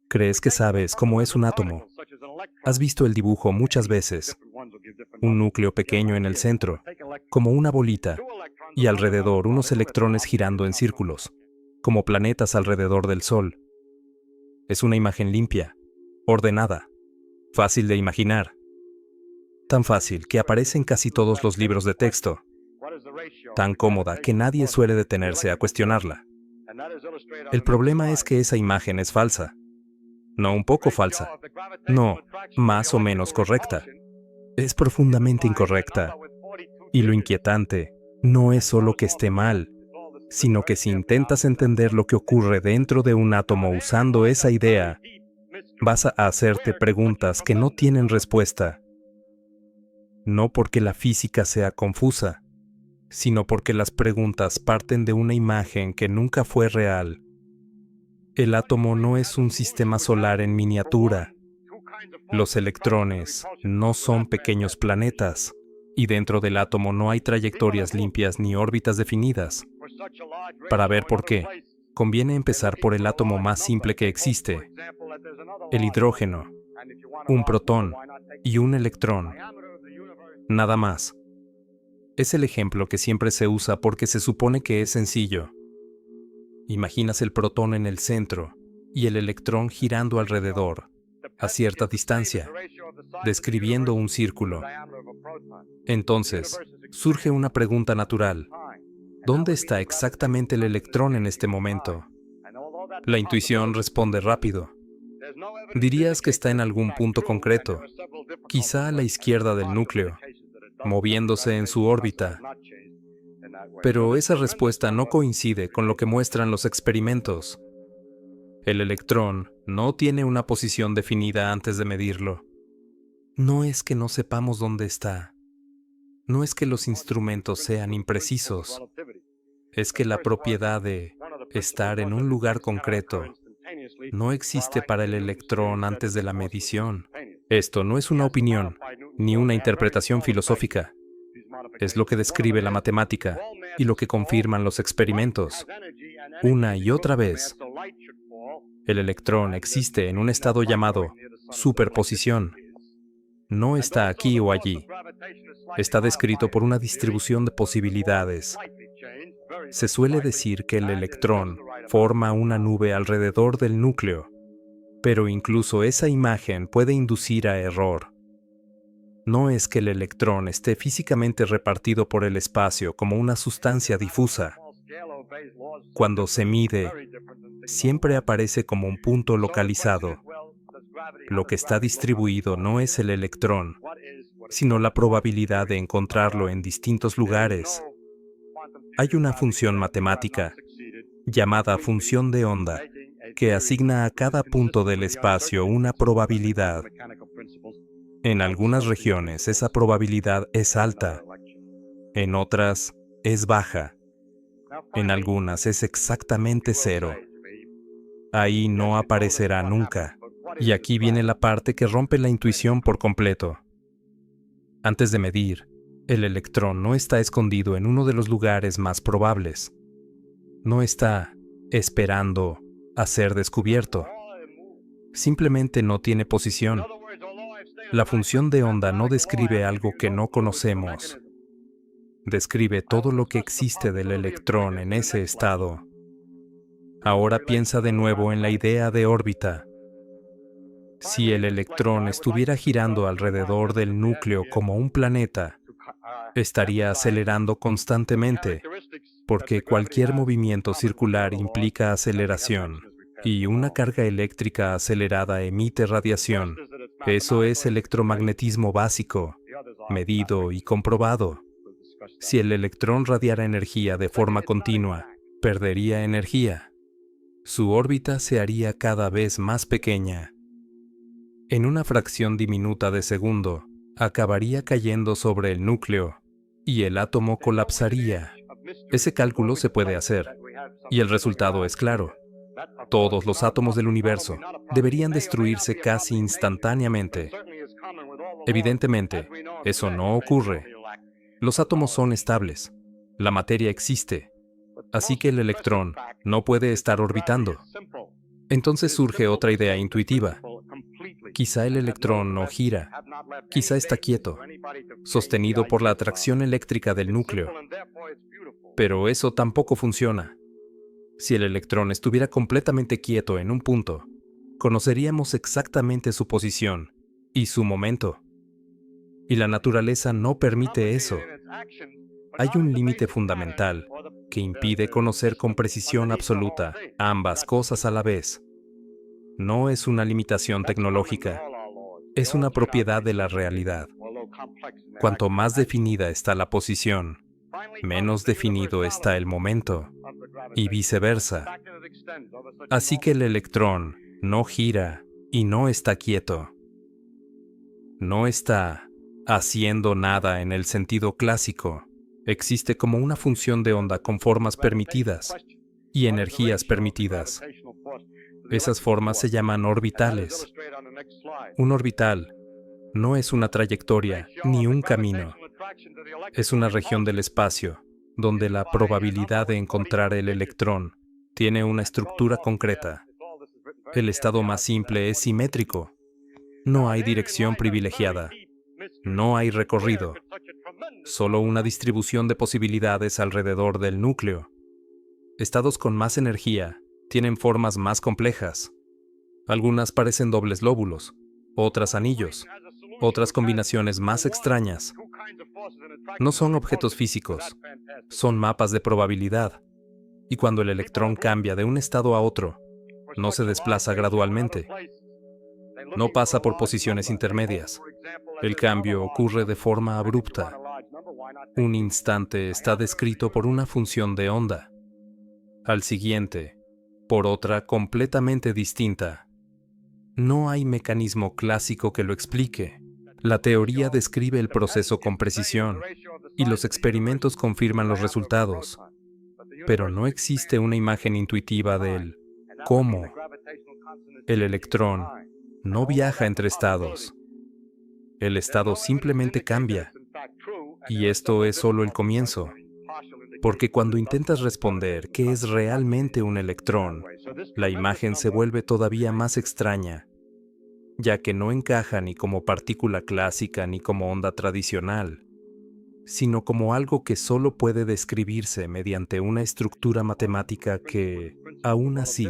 Crees que sabes cómo es un átomo. Has visto el dibujo muchas veces. Un núcleo pequeño en el centro, como una bolita, y alrededor unos electrones girando en círculos, como planetas alrededor del Sol. Es una imagen limpia, ordenada, fácil de imaginar. Tan fácil que aparece en casi todos los libros de texto. Tan cómoda que nadie suele detenerse a cuestionarla. El problema es que esa imagen es falsa. No un poco falsa. No, más o menos correcta. Es profundamente incorrecta. Y lo inquietante no es solo que esté mal, sino que si intentas entender lo que ocurre dentro de un átomo usando esa idea, vas a hacerte preguntas que no tienen respuesta. No porque la física sea confusa, sino porque las preguntas parten de una imagen que nunca fue real. El átomo no es un sistema solar en miniatura. Los electrones no son pequeños planetas, y dentro del átomo no hay trayectorias limpias ni órbitas definidas. Para ver por qué, conviene empezar por el átomo más simple que existe, el hidrógeno, un protón y un electrón. Nada más. Es el ejemplo que siempre se usa porque se supone que es sencillo. Imaginas el protón en el centro y el electrón girando alrededor, a cierta distancia, describiendo un círculo. Entonces, surge una pregunta natural. ¿Dónde está exactamente el electrón en este momento? La intuición responde rápido. Dirías que está en algún punto concreto, quizá a la izquierda del núcleo, moviéndose en su órbita. Pero esa respuesta no coincide con lo que muestran los experimentos. El electrón no tiene una posición definida antes de medirlo. No es que no sepamos dónde está. No es que los instrumentos sean imprecisos. Es que la propiedad de estar en un lugar concreto no existe para el electrón antes de la medición. Esto no es una opinión, ni una interpretación filosófica. Es lo que describe la matemática y lo que confirman los experimentos. Una y otra vez, el electrón existe en un estado llamado superposición. No está aquí o allí. Está descrito por una distribución de posibilidades. Se suele decir que el electrón forma una nube alrededor del núcleo, pero incluso esa imagen puede inducir a error. No es que el electrón esté físicamente repartido por el espacio como una sustancia difusa. Cuando se mide, siempre aparece como un punto localizado. Lo que está distribuido no es el electrón, sino la probabilidad de encontrarlo en distintos lugares. Hay una función matemática, llamada función de onda, que asigna a cada punto del espacio una probabilidad. En algunas regiones esa probabilidad es alta, en otras es baja, en algunas es exactamente cero. Ahí no aparecerá nunca. Y aquí viene la parte que rompe la intuición por completo. Antes de medir, el electrón no está escondido en uno de los lugares más probables. No está esperando a ser descubierto. Simplemente no tiene posición. La función de onda no describe algo que no conocemos. Describe todo lo que existe del electrón en ese estado. Ahora piensa de nuevo en la idea de órbita. Si el electrón estuviera girando alrededor del núcleo como un planeta, estaría acelerando constantemente, porque cualquier movimiento circular implica aceleración, y una carga eléctrica acelerada emite radiación. Eso es electromagnetismo básico, medido y comprobado. Si el electrón radiara energía de forma continua, perdería energía. Su órbita se haría cada vez más pequeña. En una fracción diminuta de segundo, acabaría cayendo sobre el núcleo, y el átomo colapsaría. Ese cálculo se puede hacer, y el resultado es claro. Todos los átomos del universo deberían destruirse casi instantáneamente. Evidentemente, eso no ocurre. Los átomos son estables. La materia existe. Así que el electrón no puede estar orbitando. Entonces surge otra idea intuitiva. Quizá el electrón no gira, quizá está quieto, sostenido por la atracción eléctrica del núcleo. Pero eso tampoco funciona. Si el electrón estuviera completamente quieto en un punto, conoceríamos exactamente su posición y su momento. Y la naturaleza no permite eso. Hay un límite fundamental que impide conocer con precisión absoluta ambas cosas a la vez. No es una limitación tecnológica, es una propiedad de la realidad. Cuanto más definida está la posición, menos definido está el momento, y viceversa. Así que el electrón no gira y no está quieto. No está haciendo nada en el sentido clásico. Existe como una función de onda con formas permitidas y energías permitidas. Esas formas se llaman orbitales. Un orbital no es una trayectoria ni un camino. Es una región del espacio donde la probabilidad de encontrar el electrón tiene una estructura concreta. El estado más simple es simétrico. No hay dirección privilegiada. No hay recorrido. Solo una distribución de posibilidades alrededor del núcleo. Estados con más energía tienen formas más complejas. Algunas parecen dobles lóbulos, otras anillos, otras combinaciones más extrañas. No son objetos físicos, son mapas de probabilidad. Y cuando el electrón cambia de un estado a otro, no se desplaza gradualmente. No pasa por posiciones intermedias. El cambio ocurre de forma abrupta. Un instante está descrito por una función de onda. Al siguiente, por otra completamente distinta. No hay mecanismo clásico que lo explique. La teoría describe el proceso con precisión y los experimentos confirman los resultados. Pero no existe una imagen intuitiva del cómo. El electrón no viaja entre estados. El estado simplemente cambia. Y esto es solo el comienzo. Porque cuando intentas responder qué es realmente un electrón, la imagen se vuelve todavía más extraña, ya que no encaja ni como partícula clásica ni como onda tradicional, sino como algo que solo puede describirse mediante una estructura matemática que, aún así,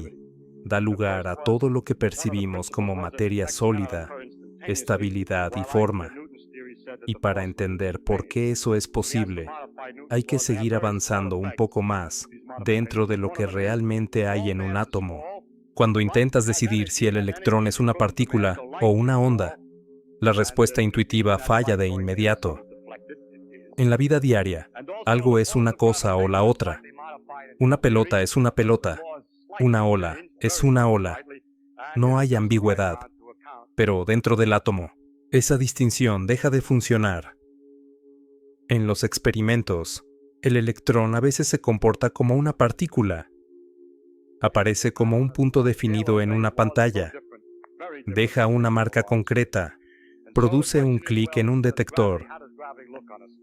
da lugar a todo lo que percibimos como materia sólida, estabilidad y forma. Y para entender por qué eso es posible, hay que seguir avanzando un poco más dentro de lo que realmente hay en un átomo. Cuando intentas decidir si el electrón es una partícula o una onda, la respuesta intuitiva falla de inmediato. En la vida diaria, algo es una cosa o la otra. Una pelota es una pelota. Una ola es una ola. No hay ambigüedad. Pero dentro del átomo, esa distinción deja de funcionar. En los experimentos, el electrón a veces se comporta como una partícula. Aparece como un punto definido en una pantalla. Deja una marca concreta. Produce un clic en un detector.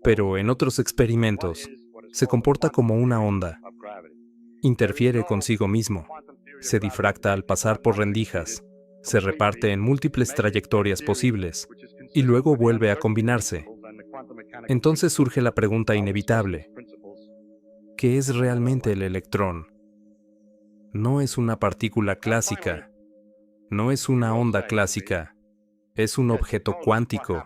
Pero en otros experimentos, se comporta como una onda. Interfiere consigo mismo. Se difracta al pasar por rendijas. Se reparte en múltiples trayectorias posibles. Y luego vuelve a combinarse. Entonces surge la pregunta inevitable. ¿Qué es realmente el electrón? No es una partícula clásica. No es una onda clásica. Es un objeto cuántico.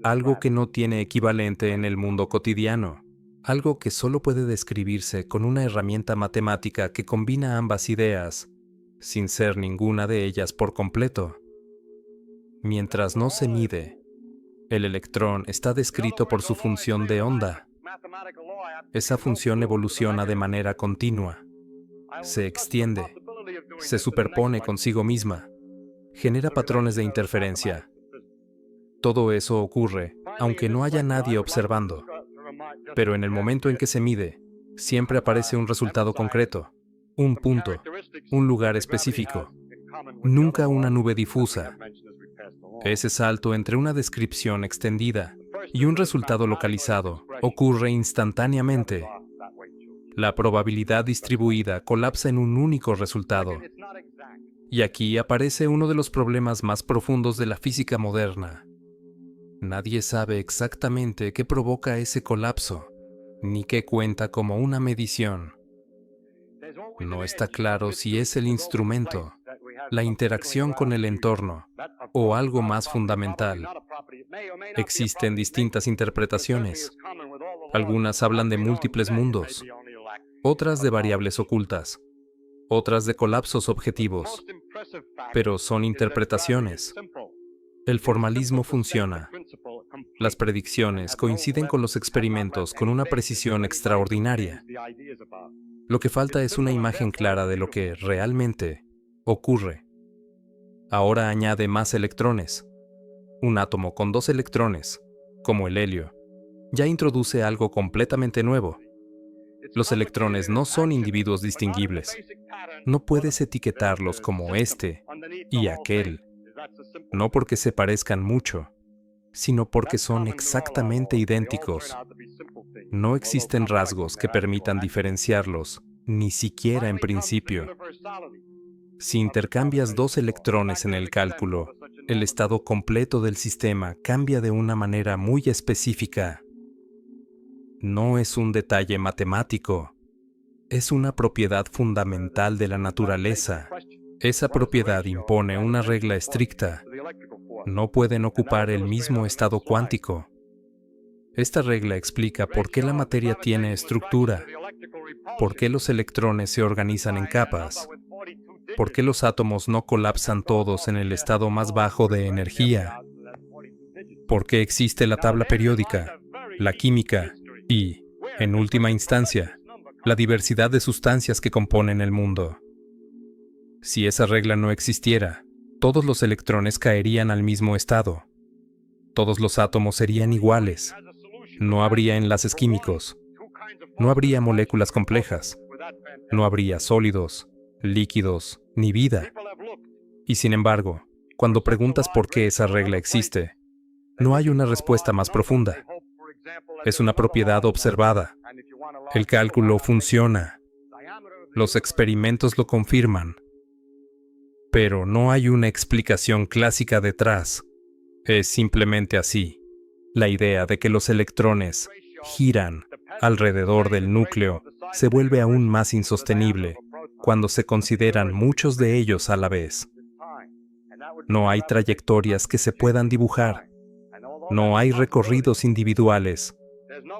Algo que no tiene equivalente en el mundo cotidiano. Algo que solo puede describirse con una herramienta matemática que combina ambas ideas, sin ser ninguna de ellas por completo. Mientras no se mide, el electrón está descrito por su función de onda. Esa función evoluciona de manera continua. Se extiende, se superpone consigo misma, genera patrones de interferencia. Todo eso ocurre, aunque no haya nadie observando. Pero en el momento en que se mide, siempre aparece un resultado concreto, un punto, un lugar específico, nunca una nube difusa. Ese salto entre una descripción extendida y un resultado localizado ocurre instantáneamente. La probabilidad distribuida colapsa en un único resultado. Y aquí aparece uno de los problemas más profundos de la física moderna. Nadie sabe exactamente qué provoca ese colapso, ni qué cuenta como una medición. No está claro si es el instrumento, la interacción con el entorno, o algo más fundamental. Existen distintas interpretaciones. Algunas hablan de múltiples mundos, otras de variables ocultas, otras de colapsos objetivos, pero son interpretaciones. El formalismo funciona. Las predicciones coinciden con los experimentos con una precisión extraordinaria. Lo que falta es una imagen clara de lo que realmente ocurre. Ahora añade más electrones. Un átomo con 2 electrones, como el helio, ya introduce algo completamente nuevo. Los electrones no son individuos distinguibles. No puedes etiquetarlos como este y aquel, no porque se parezcan mucho, sino porque son exactamente idénticos. No existen rasgos que permitan diferenciarlos, ni siquiera en principio. Si intercambias 2 electrones en el cálculo, el estado completo del sistema cambia de una manera muy específica. No es un detalle matemático, es una propiedad fundamental de la naturaleza. Esa propiedad impone una regla estricta. No pueden ocupar el mismo estado cuántico. Esta regla explica por qué la materia tiene estructura, por qué los electrones se organizan en capas, por qué los átomos no colapsan todos en el estado más bajo de energía, por qué existe la tabla periódica, la química y, en última instancia, la diversidad de sustancias que componen el mundo. Si esa regla no existiera, todos los electrones caerían al mismo estado. Todos los átomos serían iguales. No habría enlaces químicos. No habría moléculas complejas. No habría sólidos, líquidos, ni vida. Y sin embargo, cuando preguntas por qué esa regla existe, no hay una respuesta más profunda. Es una propiedad observada. El cálculo funciona. Los experimentos lo confirman. Pero no hay una explicación clásica detrás. Es simplemente así. La idea de que los electrones giran alrededor del núcleo se vuelve aún más insostenible cuando se consideran muchos de ellos a la vez. No hay trayectorias que se puedan dibujar. No hay recorridos individuales.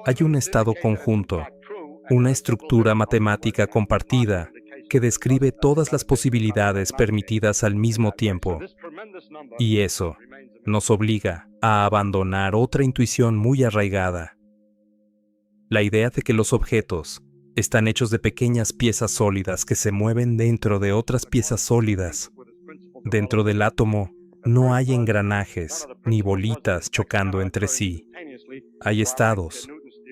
Hay un estado conjunto, una estructura matemática compartida que describe todas las posibilidades permitidas al mismo tiempo. Y eso nos obliga a abandonar otra intuición muy arraigada. La idea de que los objetos están hechos de pequeñas piezas sólidas que se mueven dentro de otras piezas sólidas. Dentro del átomo no hay engranajes ni bolitas chocando entre sí. Hay estados,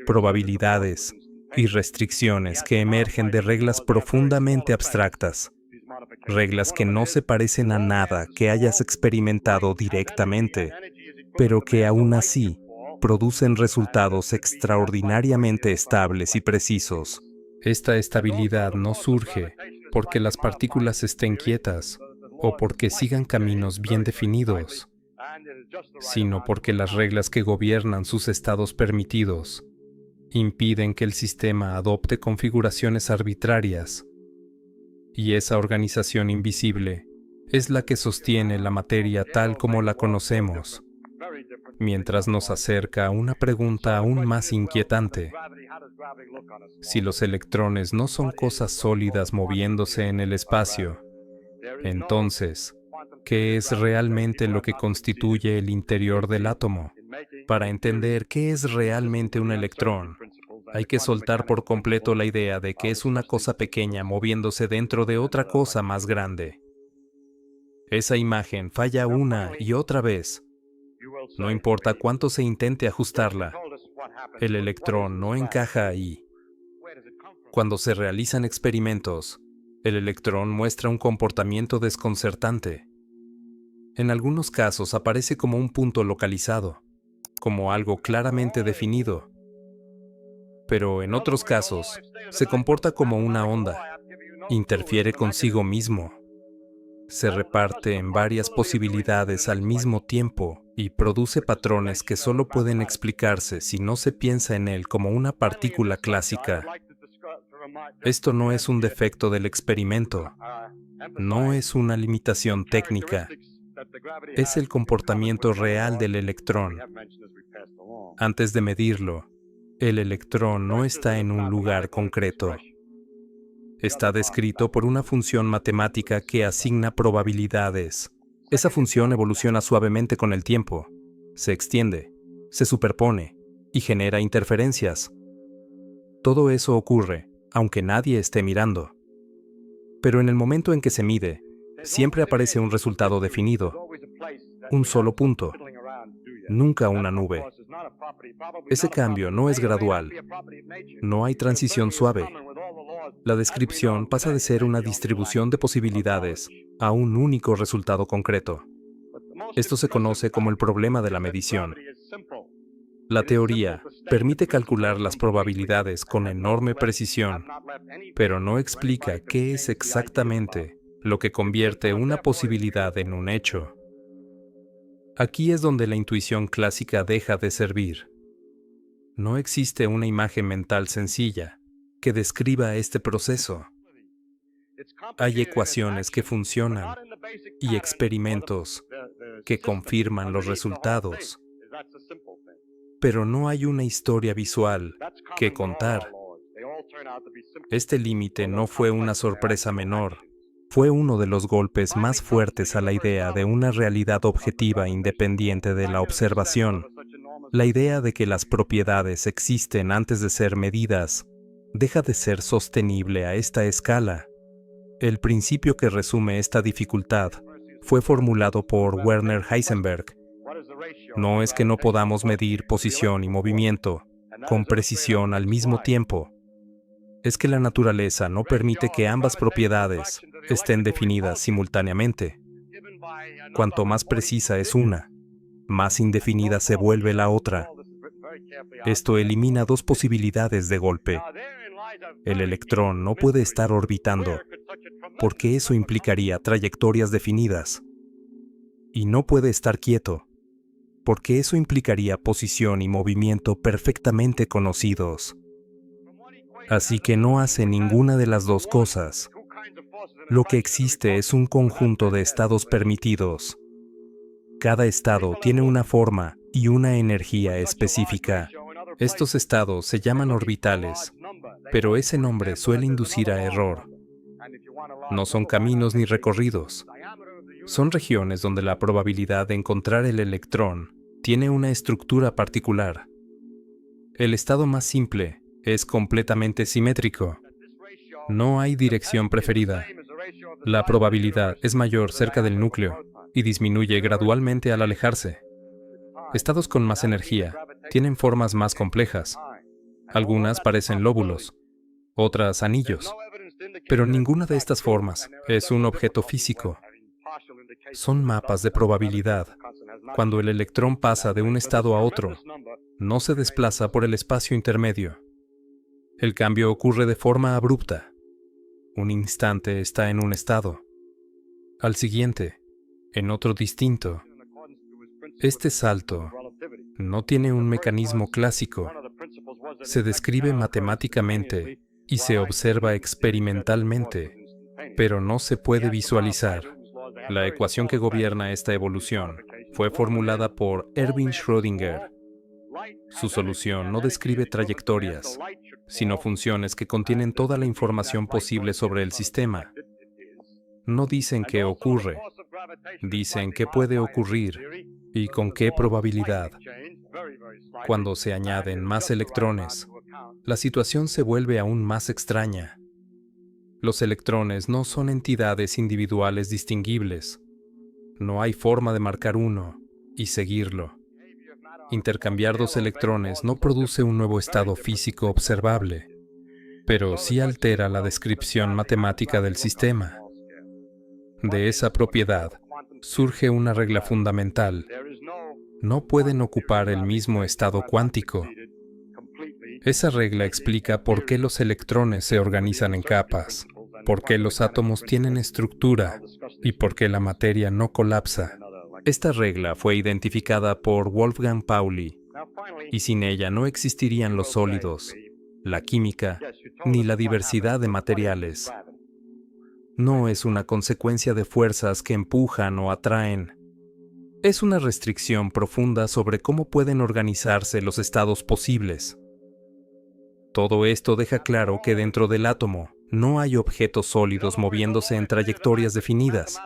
probabilidades y restricciones que emergen de reglas profundamente abstractas. Reglas que no se parecen a nada que hayas experimentado directamente, pero que aún así producen resultados extraordinariamente estables y precisos. Esta estabilidad no surge porque las partículas estén quietas o porque sigan caminos bien definidos, sino porque las reglas que gobiernan sus estados permitidos impiden que el sistema adopte configuraciones arbitrarias. Y esa organización invisible es la que sostiene la materia tal como la conocemos, mientras nos acerca a una pregunta aún más inquietante. Si los electrones no son cosas sólidas moviéndose en el espacio, entonces, ¿qué es realmente lo que constituye el interior del átomo? Para entender qué es realmente un electrón, hay que soltar por completo la idea de que es una cosa pequeña moviéndose dentro de otra cosa más grande. Esa imagen falla una y otra vez. No importa cuánto se intente ajustarla, el electrón no encaja ahí. Cuando se realizan experimentos, el electrón muestra un comportamiento desconcertante. En algunos casos aparece como un punto localizado, como algo claramente definido. Pero en otros casos, se comporta como una onda, interfiere consigo mismo, se reparte en varias posibilidades al mismo tiempo y produce patrones que solo pueden explicarse si no se piensa en él como una partícula clásica. Esto no es un defecto del experimento, no es una limitación técnica, es el comportamiento real del electrón. Antes de medirlo, el electrón no está en un lugar concreto. Está descrito por una función matemática que asigna probabilidades. Esa función evoluciona suavemente con el tiempo, se extiende, se superpone y genera interferencias. Todo eso ocurre, aunque nadie esté mirando. Pero en el momento en que se mide, siempre aparece un resultado definido, un solo punto, nunca una nube. Ese cambio no es gradual, no hay transición suave. La descripción pasa de ser una distribución de posibilidades a un único resultado concreto. Esto se conoce como el problema de la medición. La teoría permite calcular las probabilidades con enorme precisión, pero no explica qué es exactamente lo que convierte una posibilidad en un hecho. Aquí es donde la intuición clásica deja de servir. No existe una imagen mental sencilla que describa este proceso. Hay ecuaciones que funcionan y experimentos que confirman los resultados, pero no hay una historia visual que contar. Este límite no fue una sorpresa menor, fue uno de los golpes más fuertes a la idea de una realidad objetiva independiente de la observación. La idea de que las propiedades existen antes de ser medidas deja de ser sostenible a esta escala. El principio que resume esta dificultad fue formulado por Werner Heisenberg. No es que no podamos medir posición y movimiento con precisión al mismo tiempo. Es que la naturaleza no permite que ambas propiedades estén definidas simultáneamente. Cuanto más precisa es una, más indefinida se vuelve la otra. Esto elimina dos posibilidades de golpe. El electrón no puede estar orbitando, porque eso implicaría trayectorias definidas. Y no puede estar quieto, porque eso implicaría posición y movimiento perfectamente conocidos. Así que no hace ninguna de las dos cosas. Lo que existe es un conjunto de estados permitidos. Cada estado tiene una forma y una energía específica. Estos estados se llaman orbitales, pero ese nombre suele inducir a error. No son caminos ni recorridos. Son regiones donde la probabilidad de encontrar el electrón tiene una estructura particular. El estado más simple es completamente simétrico. No hay dirección preferida. La probabilidad es mayor cerca del núcleo y disminuye gradualmente al alejarse. Estados con más energía tienen formas más complejas. Algunas parecen lóbulos, otras anillos. Pero ninguna de estas formas es un objeto físico. Son mapas de probabilidad. Cuando el electrón pasa de un estado a otro, no se desplaza por el espacio intermedio. El cambio ocurre de forma abrupta. Un instante está en un estado. Al siguiente, en otro distinto. Este salto no tiene un mecanismo clásico. Se describe matemáticamente y se observa experimentalmente, pero no se puede visualizar. La ecuación que gobierna esta evolución fue formulada por Erwin Schrödinger. Su solución no describe trayectorias, sino funciones que contienen toda la información posible sobre el sistema. No dicen qué ocurre, dicen qué puede ocurrir y con qué probabilidad. Cuando se añaden más electrones, la situación se vuelve aún más extraña. Los electrones no son entidades individuales distinguibles. No hay forma de marcar uno y seguirlo. Intercambiar dos electrones no produce un nuevo estado físico observable, pero sí altera la descripción matemática del sistema. De esa propiedad surge una regla fundamental. No pueden ocupar el mismo estado cuántico. Esa regla explica por qué los electrones se organizan en capas, por qué los átomos tienen estructura y por qué la materia no colapsa. Esta regla fue identificada por Wolfgang Pauli, y sin ella no existirían los sólidos, la química, ni la diversidad de materiales. No es una consecuencia de fuerzas que empujan o atraen. Es una restricción profunda sobre cómo pueden organizarse los estados posibles. Todo esto deja claro que dentro del átomo no hay objetos sólidos moviéndose en trayectorias definidas.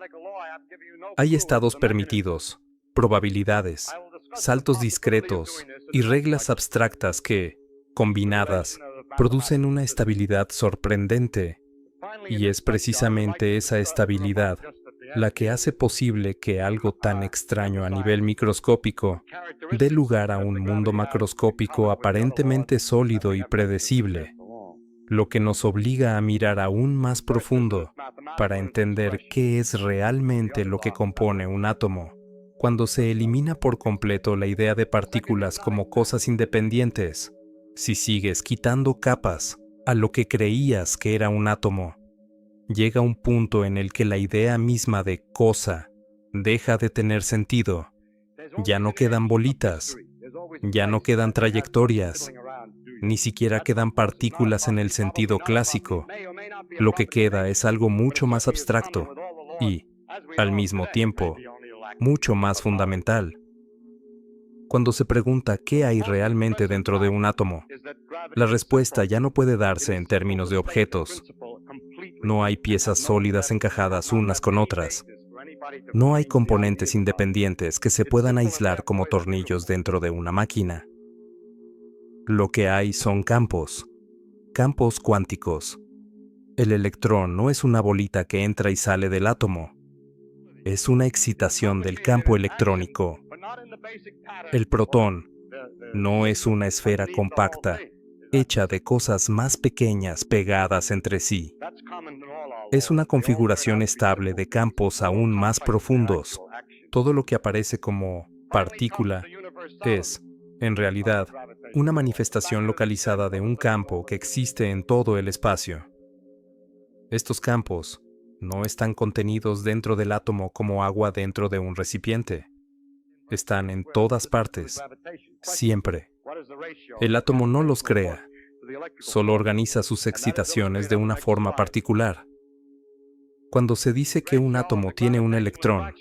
Hay estados permitidos, probabilidades, saltos discretos y reglas abstractas que, combinadas, producen una estabilidad sorprendente. Y es precisamente esa estabilidad la que hace posible que algo tan extraño a nivel microscópico dé lugar a un mundo macroscópico aparentemente sólido y predecible, lo que nos obliga a mirar aún más profundo para entender qué es realmente lo que compone un átomo. Cuando se elimina por completo la idea de partículas como cosas independientes, si sigues quitando capas a lo que creías que era un átomo, llega un punto en el que la idea misma de cosa deja de tener sentido. Ya no quedan bolitas, ya no quedan trayectorias, ni siquiera quedan partículas en el sentido clásico. Lo que queda es algo mucho más abstracto y, al mismo tiempo, mucho más fundamental. Cuando se pregunta qué hay realmente dentro de un átomo, la respuesta ya no puede darse en términos de objetos. No hay piezas sólidas encajadas unas con otras. No hay componentes independientes que se puedan aislar como tornillos dentro de una máquina. Lo que hay son campos cuánticos. El electrón no es una bolita que entra y sale del átomo. Es una excitación del campo electrónico. El protón no es una esfera compacta, hecha de cosas más pequeñas pegadas entre sí. Es una configuración estable de campos aún más profundos. Todo lo que aparece como partícula es, en realidad, una manifestación localizada de un campo que existe en todo el espacio. Estos campos no están contenidos dentro del átomo como agua dentro de un recipiente. Están en todas partes, siempre. El átomo no los crea, solo organiza sus excitaciones de una forma particular. Cuando se dice que un átomo tiene un electrón,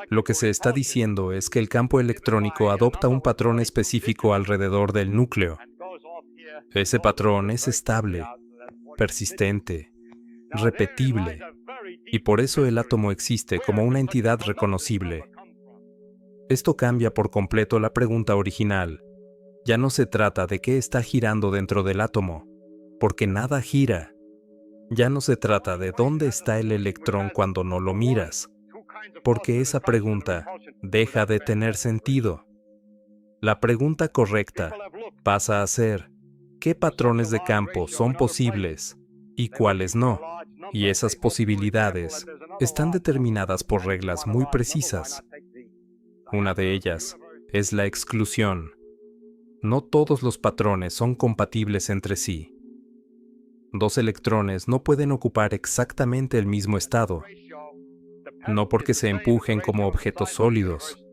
lo que se está diciendo es que el campo electrónico adopta un patrón específico alrededor del núcleo. Ese patrón es estable, persistente, repetible, y por eso el átomo existe como una entidad reconocible. Esto cambia por completo la pregunta original. Ya no se trata de qué está girando dentro del átomo, porque nada gira. Ya no se trata de dónde está el electrón cuando no lo miras, porque esa pregunta deja de tener sentido. La pregunta correcta pasa a ser, ¿qué patrones de campo son posibles y cuáles no? Y esas posibilidades están determinadas por reglas muy precisas. Una de ellas es la exclusión. No todos los patrones son compatibles entre sí. Dos electrones no pueden ocupar exactamente el mismo estado, no porque se empujen como objetos sólidos,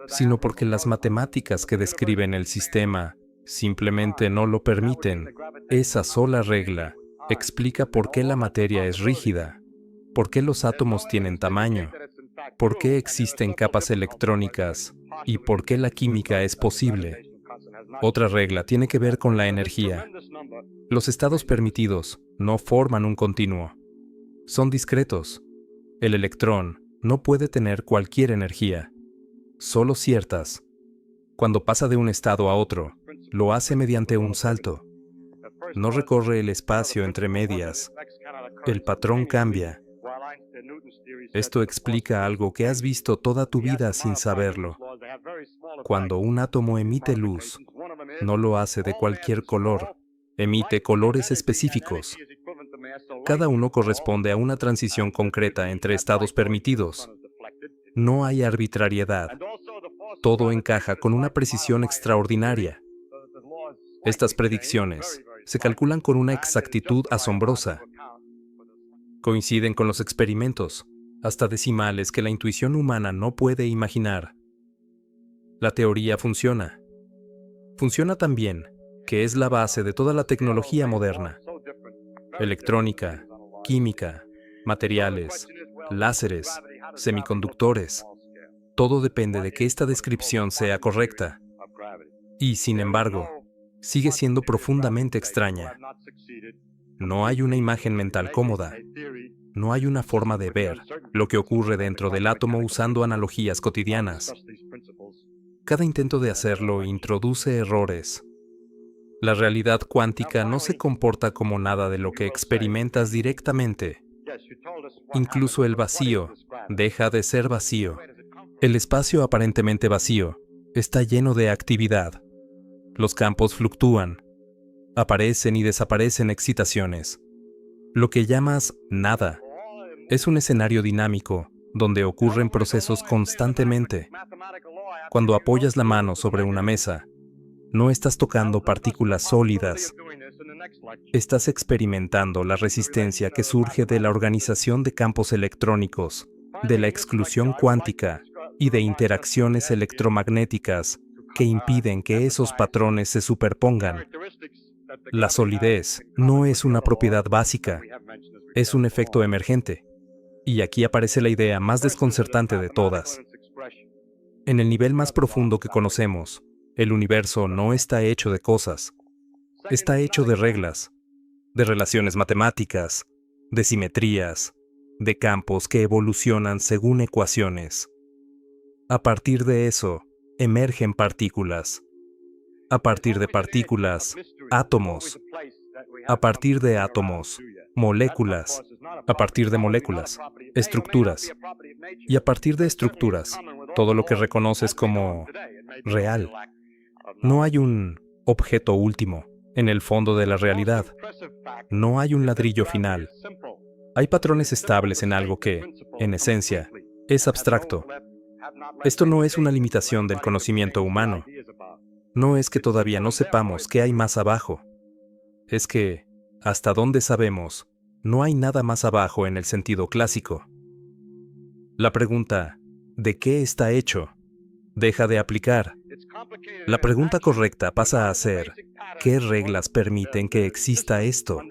sino porque las matemáticas que describen el sistema simplemente no lo permiten. Esa sola regla explica por qué la materia es rígida, por qué los átomos tienen tamaño, por qué existen capas electrónicas y por qué la química es posible. Otra regla tiene que ver con la energía. Los estados permitidos no forman un continuo. Son discretos. El electrón no puede tener cualquier energía, solo ciertas. Cuando pasa de un estado a otro, lo hace mediante un salto. No recorre el espacio entre medias. El patrón cambia. Esto explica algo que has visto toda tu vida sin saberlo. Cuando un átomo emite luz, no lo hace de cualquier color. Emite colores específicos. Cada uno corresponde a una transición concreta entre estados permitidos. No hay arbitrariedad. Todo encaja con una precisión extraordinaria. Estas predicciones se calculan con una exactitud asombrosa. Coinciden con los experimentos, hasta decimales que la intuición humana no puede imaginar. La teoría funciona. Funciona tan bien que es la base de toda la tecnología moderna. Electrónica, química, materiales, láseres, semiconductores. Todo depende de que esta descripción sea correcta. Y, sin embargo, sigue siendo profundamente extraña. No hay una imagen mental cómoda. No hay una forma de ver lo que ocurre dentro del átomo usando analogías cotidianas. Cada intento de hacerlo introduce errores. La realidad cuántica no se comporta como nada de lo que experimentas directamente. Incluso el vacío deja de ser vacío. El espacio aparentemente vacío está lleno de actividad. Los campos fluctúan. Aparecen y desaparecen excitaciones. Lo que llamas nada es un escenario dinámico donde ocurren procesos constantemente. Cuando apoyas la mano sobre una mesa, no estás tocando partículas sólidas. Estás experimentando la resistencia que surge de la organización de campos electrónicos, de la exclusión cuántica y de interacciones electromagnéticas que impiden que esos patrones se superpongan. La solidez no es una propiedad básica, es un efecto emergente. Y aquí aparece la idea más desconcertante de todas. En el nivel más profundo que conocemos, el universo no está hecho de cosas. Está hecho de reglas, de relaciones matemáticas, de simetrías, de campos que evolucionan según ecuaciones. A partir de eso, emergen partículas. A partir de partículas, átomos. A partir de átomos, moléculas. A partir de moléculas, estructuras. Y a partir de estructuras, todo lo que reconoces como real. No hay un objeto último en el fondo de la realidad. No hay un ladrillo final. Hay patrones estables en algo que, en esencia, es abstracto. Esto no es una limitación del conocimiento humano. No es que todavía no sepamos qué hay más abajo. Es que, hasta donde sabemos, no hay nada más abajo en el sentido clásico. La pregunta, ¿de qué está hecho?, deja de aplicar. La pregunta correcta pasa a ser, ¿qué reglas permiten que exista esto?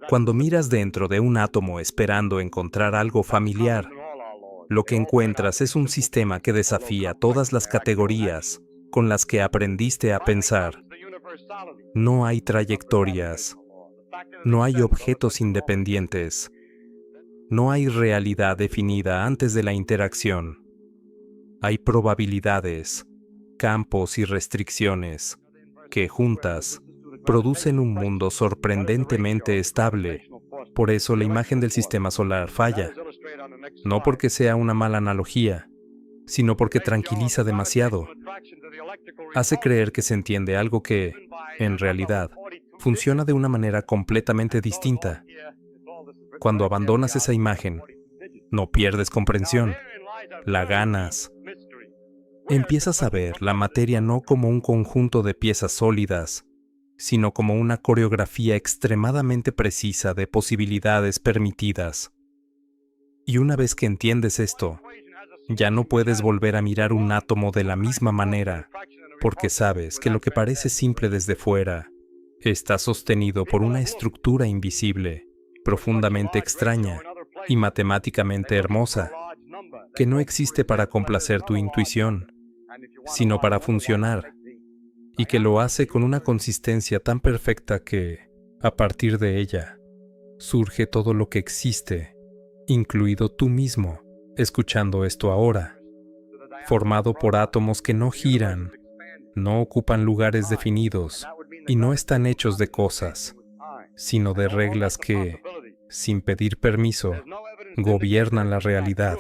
Cuando miras dentro de un átomo esperando encontrar algo familiar, lo que encuentras es un sistema que desafía todas las categorías con las que aprendiste a pensar. No hay trayectorias, no hay objetos independientes, no hay realidad definida antes de la interacción. Hay probabilidades, campos y restricciones que, juntas, producen un mundo sorprendentemente estable. Por eso la imagen del sistema solar falla. No porque sea una mala analogía, sino porque tranquiliza demasiado. Hace creer que se entiende algo que, en realidad, funciona de una manera completamente distinta. Cuando abandonas esa imagen, no pierdes comprensión, la ganas. Empiezas a ver la materia no como un conjunto de piezas sólidas, sino como una coreografía extremadamente precisa de posibilidades permitidas. Y una vez que entiendes esto, ya no puedes volver a mirar un átomo de la misma manera, porque sabes que lo que parece simple desde fuera está sostenido por una estructura invisible, profundamente extraña y matemáticamente hermosa, que no existe para complacer tu intuición, sino para funcionar, y que lo hace con una consistencia tan perfecta que, a partir de ella, surge todo lo que existe, incluido tú mismo, escuchando esto ahora, formado por átomos que no giran, no ocupan lugares definidos y no están hechos de cosas, sino de reglas que, sin pedir permiso, gobiernan la realidad.